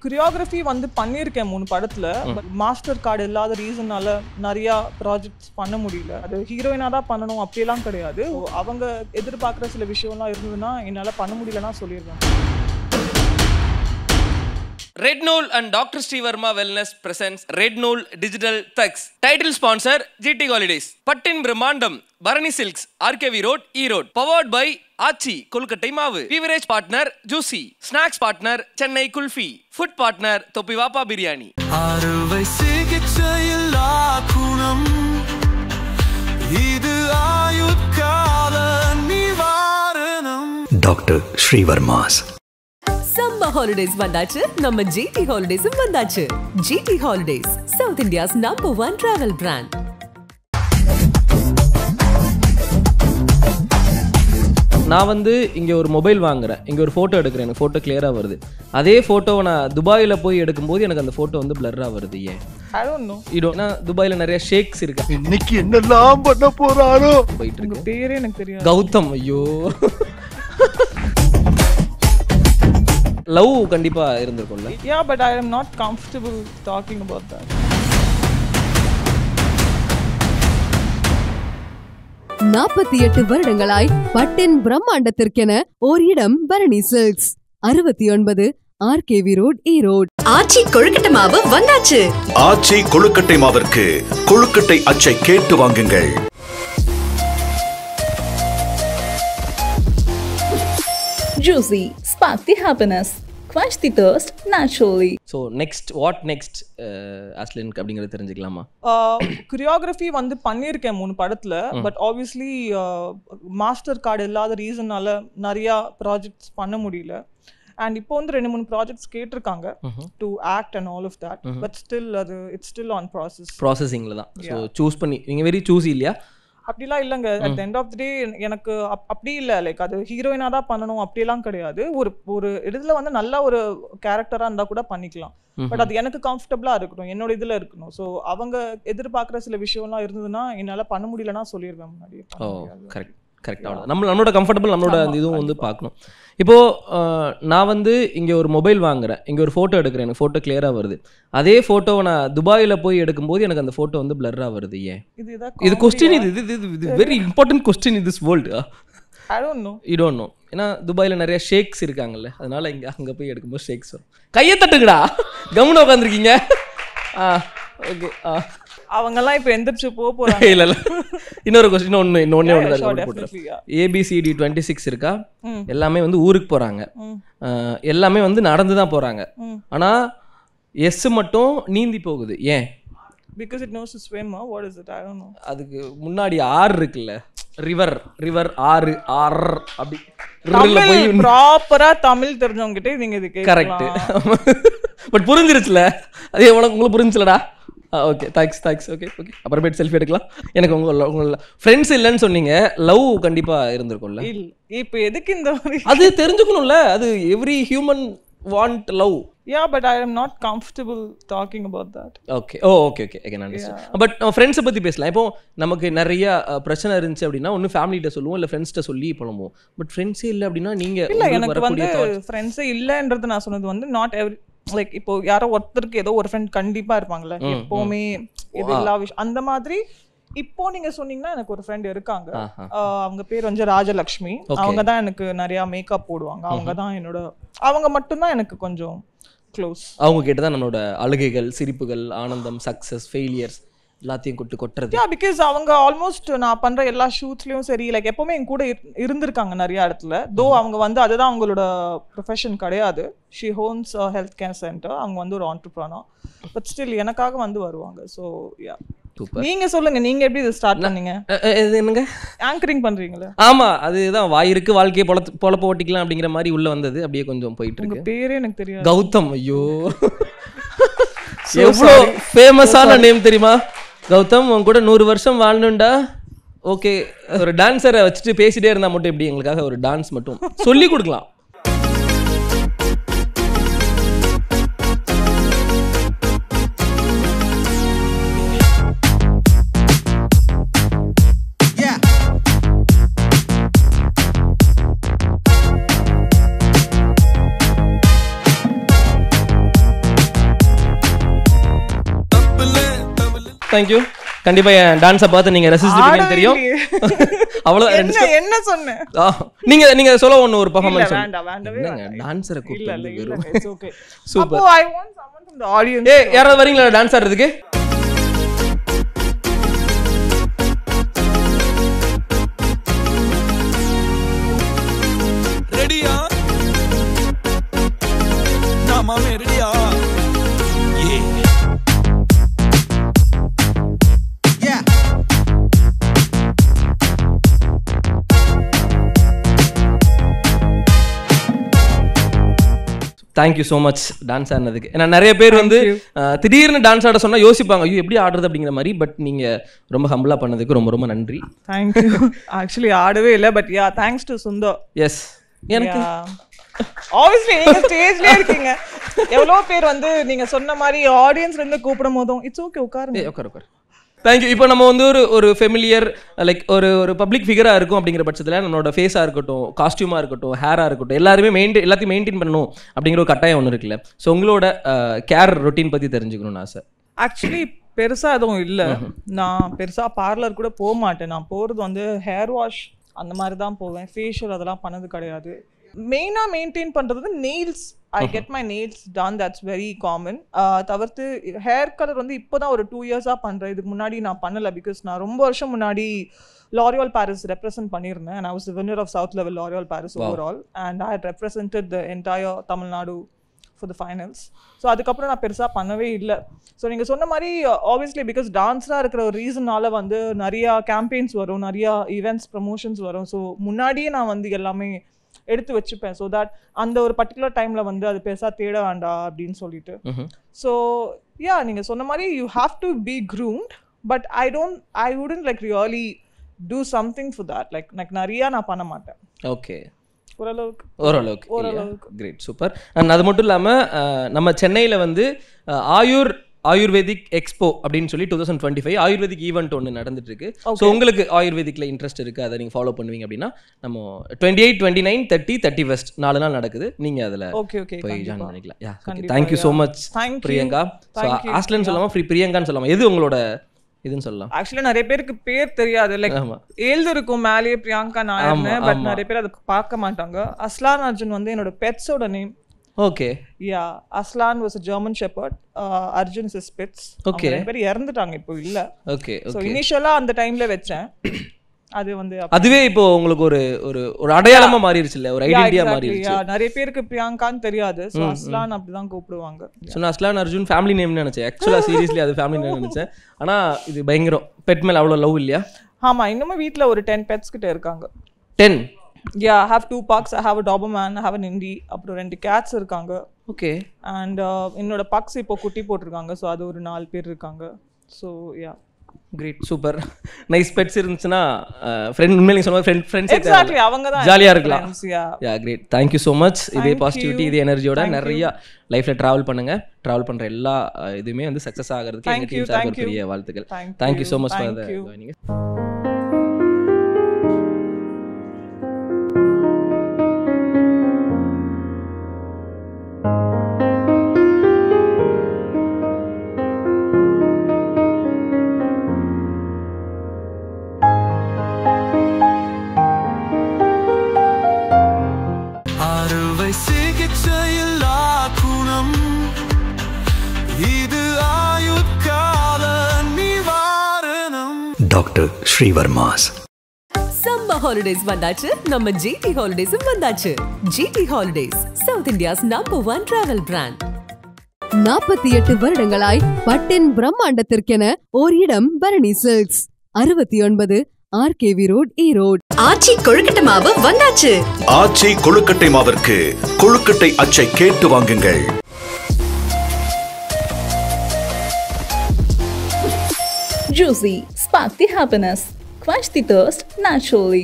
choreography வந்து பண்ணியிருக்கேன் 3 படத்துல. மாஸ்டர் கார்டு இல்லாத ரீசனால நிறைய ப்ராஜெக்ட்ஸ் பண்ண முடியல. அது ஹீரோயினா தான் பண்ணணும் அப்படியெல்லாம் கிடையாது. அவங்க எதிர்பார்க்குற சில விஷயம்லாம் இருந்ததுன்னா என்னால் பண்ண முடியலன்னா சொல்லிடுவேன். Red Nool and Dr. Sri Verma Wellness presents Red Nool Digital Thugs. Title sponsor GT Holidays. Pattin Brahmandam, Bharani Silks, RKV Road, E-Road. Powered by Achi, Kolkattai Maavu. Beverage partner Juicy. Snacks partner Chennai Kulfi. Food partner Toppivapa Biryani. அறுவை சிகிச்சையில்லா குணம் இது ஆயுட்கால நிவாரணம். Doctor Sri வர்மாஸ். Summer holidays வந்தாச்சு, நம்ம GT Holidays வந்தாச்சு. GT Holidays, South India's #1 travel brand. நான் வந்து இங்கே ஒரு மொபைல் வாங்குறேன், இங்கே ஒரு ஃபோட்டோ எடுக்கிறேன், எனக்கு ஃபோட்டோ கிளியராக வருது. அதே ஃபோட்டோவை நான் துபாயில் போய் எடுக்கும்போது எனக்கு அந்த ஃபோட்டோ வந்து பிளர்ராக வருது. ஏன்? I don't know. ஏன்னா துபாயில் நிறைய ஷேக்ஸ் இருக்கு. இன்னைக்கு என்னெல்லாம் பண்ண போறாரோ போயிட்டு இருக்கு. பேரே எனக்கு தெரியாது. கௌதம். ஐயோ, லவ் கண்டிப்பா இருந்திருக்கும்ல. Yeah, but I am not comfortable talking about that. 48 வருடங்களாய் பட்டின் பிரம்மாண்டத்திற்கென ஓர் இடம் Bharani silks. 69 RKV Road, E-Road. ஆச்சி கொழுக்கட்டை மாவு வந்தாச்சு. ஆச்சி கொழுக்கட்டை மாவிற்கு கொழுக்கட்டை அச்சை கேட்டு வாங்குங்கள். Juicy, spark the happiness, quench the thirst naturally. So next, what next, Aslin அப்படிங்கறது தெரிஞ்சுக்கலாமா? choreography வந்து பண்ணியிருக்கேன் 3 படத்துல. பட் ஆப்வியஸ்லி மாஸ்டர் கார்டு இல்லாத ரீசனால நிறைய ப்ராஜெக்ட்ஸ் பண்ண முடியல. அண்ட் இப்போ வந்து 2-3 ப்ராஜெக்ட்ஸ் கேட்டிருக்காங்க to act and all of that. But still அது இட்ஸ் ஸ்டில் ஆன் ப்ராசஸிங்ல தான். ஸோ சூஸ் பண்ணி நீங்க வெரி சூஸி இல்லையா? அப்படிலாம் இல்லைங்க. அட் எண்ட் ஆஃப் தி டே எனக்கு அப்படி இல்லை. லைக் அது ஹீரோயினா தான் பண்ணணும் அப்படியெல்லாம் கிடையாது. ஒரு இடத்துல வந்து நல்ல ஒரு கேரக்டரா இருந்தா கூட பண்ணிக்கலாம். பட் அது எனக்கு கம்ஃபர்டபுளா இருக்கணும், என்னோட இதுல இருக்கணும். ஸோ அவங்க எதிர்பார்க்குற சில விஷயம்லாம் இருந்ததுன்னா என்னால பண்ண முடியலன்னா சொல்லிடுவேன் முன்னாடி. கரெக்ட் கரெக்டாக நம்மளோட கம்ஃபர்டபுள் நம்மளோட அந்த இதுவும் வந்து பார்க்கணும். இப்போது நான் வந்து இங்கே ஒரு மொபைல் வாங்குறேன், இங்கே ஒரு ஃபோட்டோ எடுக்கிறேன், எனக்கு ஃபோட்டோ கிளியராக வருது. அதே ஃபோட்டோவை நான் துபாயில் போய் எடுக்கும்போது எனக்கு அந்த ஃபோட்டோ வந்து பிளர்ராக வருது. ஏன்? இது கொஸ்டின், இது very important question in this world. I don't know. You don't know. ஏன்னா துபாயில் நிறைய ஷேக்ஸ் இருக்காங்கல்ல, அதனால அங்கே போய் எடுக்கும்போது ஷேக்ஸ் வரும். கையை தட்டுங்கடா, கவனம் உட்காந்துருக்கீங்க. ஓகே. அவங்கெல்லாம் இப்போ எந்திரிச்சு போறாங்க. இல்ல இன்னொரு கொஸ்டின் ஒன்னே போட்டுறேன். ABCD 26 இருக்கா? எல்லாமே வந்து ஊருக்கு போறாங்க, எல்லாமே வந்து நடந்து தான் போறாங்க. ஆனா எஸ் மட்டும் நீந்தி போகுது. ஏன்? Because it knows to swim. What is it? I don't know. அதுக்கு முன்னாடி ஆறு இருக்குல்ல, ரிவர் ஆறு அப்படி ப்ராப்பரா தமிழ் தெரிஞ்சவங்க கிட்ட நீங்க இது கரெக்ட். பட் புரிஞ்சிருச்சுல, அது உங்களுக்கு புரிஞ்சுலடா. Okay, thanks. ஓகே அப்புறமேட்டு செல்ஃபி எடுக்கலாம். எனக்கு உங்கள ஃப்ரெண்ட்ஸ் இல்லைன்னு சொன்னீங்க, லவ் கண்டிப்பா இருந்திருக்கும்ல. இப்போ எதுக்கு இந்த அது தெரிஞ்சுக்கணும்ல, அது every human want love. Yeah, but I am not comfortable talking about that. Okay. I can understand. But friends பத்தி பேசலாம். இப்போ நமக்கு நிறைய பிரச்சனை இருந்துச்சு அப்படின்னா ஒன்னு ஃபேமிலிட்ட சொல்லுவோம், இல்ல ஃப்ரெண்ட்ஸ்ட்ட சொல்லி புலம்புவோம். பட் ஃப்ரெண்ட்ஸே இல்ல அப்படின்னா நீங்க இல்ல, எனக்கு வந்து ஃப்ரெண்ட்ஸே இல்லன்றது நான் சொன்னது வந்து நாட் எவ்ரி, லைக் இப்போ யாரோ ஒருத்தருக்கு ஏதோ ஒரு ஃப்ரெண்ட் கண்டிப்பா இருப்பாங்கல்ல எப்பவுமே, இது எல்லா விஷயம் அந்த மாதிரி. இப்போ நீங்க சொன்னீங்கன்னா எனக்கு ஒரு ஃப்ரெண்ட் இருக்காங்க, அவங்க பேர் வந்து ராஜலக்ஷ்மி. அவங்க தான் எனக்கு நிறைய மேக்கப் போடுவாங்க. அவங்க தான் என்னோட, அவங்க மட்டும்தான் எனக்கு கொஞ்சம் க்ளோஸ். அவங்க கிட்ட தான் நம்மளோட அழுகைகள், சிரிப்புகள், ஆனந்தம், சக்சஸ், ஃபெயிலியர்ஸ் எல்லாத்தையும் கொட்டுறது. பிகாஸ் அவங்க ஆல்மோஸ்ட் நான் பண்ற எல்லா ஷூட்ஸ்லயும் சரி, லைக் எப்பவுமே என் கூட இருந்திருக்காங்க நிறைய இடத்துல. தோ அவங்க வந்து அதுதான் அவங்களோட ப்ரொஃபஷன் கிடையாது. She Hons health care centre. அவங்க வந்து ஒரு ஆண்டர்பிரனர். பட் ஸ்டில் எனக்காக வந்து வருவாங்க. ஸோ யா, நீங்க சொல்லுங்க, நீங்க எப்படி இதை ஸ்டார்ட் பண்ணீங்க? என்னங்க ஆங்கரிங் பண்றீங்களா? ஆமா, அதுதான் வாயிருக்கு வாழ்க்கையை பொழப்ப ஓட்டிக்கலாம் அப்படிங்கிற மாதிரி உள்ள வந்தது. அப்படியே கொஞ்சம் போயிட்டு இருக்கு. பேரே எனக்கு தெரியாது. கௌதம். ஐயோ, எவ்வளோ ஃபேமஸான நேம் தெரியுமா? கௌதம், உன் கூட 100 வருஷம் வாழணும்டா. ஓகே, ஒரு டான்ஸரை வச்சுட்டு பேசிட்டே இருந்தா மட்டும் எப்படி? எங்களுக்காக ஒரு டான்ஸ் மட்டும் சொல்லி கொடுக்கலாம். தேங்க்யூ. கண்டிப்பா என் டான்ஸை பார்த்து நீங்க ரசிச்சிருப்பீங்கன்னு தெரியும். அவ்வளவு என்ன சொன்னேன் நீங்க நீங்க சொல்ல ஒன்னு ஒரு பெர்ஃபார்மன்ஸ் வேண்டாம் டான்சரை கூப்பிட்டு super. I want someone from the audience. ஏய் யாராவது வரீங்களா டான்ஸ் ஆடுறதுக்கு? ரெடியா நாம ரெடியா தேங்க்யூ ஸோ மச் டான்ஸ் ஆடினதுக்கு. ஏன்னா நிறைய பேர் வந்து திடீர்னு டான்ஸ் ஆட சொன்னால் யோசிப்பாங்க, ஐயோ எப்படி ஆடுறது அப்படிங்கிற மாதிரி. பட் நீங்கள் ரொம்ப ஹம்பிளாக பண்ணதுக்கு ரொம்ப ரொம்ப நன்றி. தேங்க்யூ. ஆக்சுவலி ஆடவே இல்லை, but ya thanks to Sundar. Yes, எனக்கு ஆப்வியஸ்லி நீங்க ஸ்டேஜ்ல இருக்கீங்க. எவ்வளோ பேர் வந்து நீங்க சொன்ன மாதிரி ஆடியன்ஸ்ல இருந்து கூப்பிடும் போதும் இட்ஸ் ஓகே உட்காருங்க. உட்காரு. தேங்க்யூ. இப்போ நம்ம வந்து ஒரு ஃபெமிலியர் லைக் ஒரு பப்ளிக் ஃபிகராக இருக்கும் அப்படிங்கிற பட்சத்தில் நம்மளோட ஃபேஸாக இருக்கட்டும், காஸ்டியூமாக இருக்கட்டும், ஹேராக இருக்கட்டும், எல்லாத்தையும் மெயின்டைன் பண்ணணும் அப்படிங்கிற ஒரு கட்டாயம் ஒன்று இருக்குல்ல. ஸோ உங்களோட கேர் ரொட்டீன் பற்றி தெரிஞ்சுக்கணும்னு ஆசை. ஆக்சுவலி பெருசாக எதுவும் இல்லை. நான் பெருசாக பார்லர் கூட போக மாட்டேன். நான் போகிறது வந்து ஹேர் வாஷ் அந்த மாதிரி தான் போவேன். ஃபேஷியல் அதெல்லாம் பண்ணது கிடையாது. மெயினாக மெயின்டைன் பண்ணுறது nails. I get my nails done, that's very common. தவிர்த்து ஹேர் கலர் வந்து இப்போ தான் ஒரு 2 இயர்ஸாக பண்ணுறேன். இதுக்கு முன்னாடி நான் பண்ணலை. பிகாஸ் நான் ரொம்ப வருஷம் முன்னாடி L'Oreal Paris ரெப்ரசென்ட் பண்ணியிருந்தேன். and I was the winner of South level L'Oreal Paris overall. and I had represented the entire Tamil Nadu for the finals. So அதுக்கப்புறம் நான் பெருசாக பண்ணவே இல்லை. ஸோ நீங்கள் சொன்ன மாதிரி ஆப்வியஸ்லி பிகாஸ் டான்ஸராக இருக்கிற ஒரு ரீசனால வந்து நிறையா கேம்பெயின்ஸ் வரும், நிறையா ஈவெண்ட்ஸ் ப்ரமோஷன்ஸ் வரும். ஸோ முன்னாடியே நான் வந்து எல்லாமே எடுத்து வச்சுப்பேன். ஸோ தட் அந்த ஒரு பர்டிகுலர் டைமில் வந்து அது பெருசாக தேட வேண்டாம் அப்படின்னு சொல்லிட்டு. ஸோ யா நீங்கள் சொன்ன மாதிரி you have to be groomed, பட் ஐ wouldn't like really do something for that. like நிறையா நான் பண்ண மாட்டேன். ஓகே, ஓரளவுக்கு. Great, super. அண்ட் அது மட்டும் இல்லாமல் நம்ம சென்னையில் வந்து ஆயுர்வேதிக் எக்ஸ்போ அப்படின்னு சொல்லி 2025 ஆயுர்வேதிக் ஈவெண்ட் ஒன்று நடந்துட்டு இருக்கு. ஸோ உங்களுக்கு ஆயுர்வேதிக்ல இன்ட்ரெஸ்ட் இருக்கு, அதை நீங்கள் ஃபாலோ பண்ணுவீங்க அப்படின்னா நம்ம 28, 29, 30, 31 4 நாள் நடக்குது. நீங்க அதில் போய் ஜாயின் பண்ணிக்கலாம். Thank you so much Priyanka. So ஆஸ்லன்னு சொல்லாமல் பிரியங்கான்னு சொல்லாமல் எது உங்களோட இதுன்னு சொல்லலாம்? ஆக்சுவலா நிறைய பேருக்கு பேர் தெரியாது. லைக் எழுதிருக்கும் மேலேயே பிரியங்கா நாயர்னு, பட் நிறைய பேர் அதை பார்க்க மாட்டாங்க. அஸ்லான் அர்ஜுன் வந்து என்னோட பெட்ஸோட name. Okay. Yeah, Aslan was a German shepherd. Arjun is Spitz. Okay. நிறைய பேர் இறந்துட்டாங்க, இப்போ இல்ல. ஓகே. சோ இனிஷியலா அந்த டைம்ல வெச்சேன். அது வந்து அதுவே இப்போ உங்களுக்கு ஒரு அடையாளமா மாறிடுச்சு இல்ல, ஒரு ஐடென்டிட்டியா மாறிடுச்சு. நிறைய பேருக்கு பிரியங்கான்னு தெரியாது. சோ அஸ்லான் அப்படிதான் கூப்பிடுவாங்க. சோ நான் அஸ்லான் அர்ஜுன் ஃபேமிலி நேம்னு நினைச்சேன். ஆக்சுவலா சீரியஸ்லி அது ஃபேமிலி நேம் நினைச்சேன். ஆனா இது பயங்கரம். பெட் மேல அவ்வளவு லவ் இல்லையா? ஆமா, இன்னும் வீட்ல ஒரு 10 பெட்ஸ் கிட்ட இருக்காங்க. 10? Yeah, I have 2 pugs. I have a Doberman, I have an Indie. அப்புறம் 2 cats இருக்காங்க. ஓகே. and என்னோட pugs இப்போ குட்டி போட்டுருக்காங்க. ஸோ அது ஒரு 4 பேர் இருக்காங்க. So yeah, great, super, nice. Pets இருந்துச்சுன்னா ஃப்ரெண்ட் உண்மையிலே நீங்க சொன்ன ஃப்ரெண்ட்ஸ் எக்ஸாக்ட்லி அவங்க தான் ஜாலியா இருக்கலாம். Yeah, great, thank you so much. இதே பாசிட்டிவிட்டி, இதே எனர்ஜியோட நிறைய லைஃப்ல டிராவல் பண்ணுங்க. டிராவல் பண்ற எல்லா இதுமே வந்து சக்சஸ் ஆகிறதுக்கு எங்க டீம் சார்பாக பெரிய வாழ்த்துக்கள். Thank you so much for the joining. Doctor ஸ்ரீவர்மாஸ். சம்மர் ஹாலிடேஸ் வந்தாச்சு, நம்ம ஜிடி ஹாலிடேஸும் வந்தாச்சு. GT holidays, south India's #1 travel brand. 48 வருடங்களாய் பட்டின் பிரம்மாண்டத்திற்கென ஓர் இடம் Bharani silks. 69 RKV road, Erode. Aachi கொழுக்கட்டை மாவு வந்தாச்சு. ஆச்சி கொழுக்கட்டை மாவிற்கு கொழுக்கட்டை அச்சை கேட்டு வாங்குங்கள். Juicy, spark the happiness, quench the thirst naturally.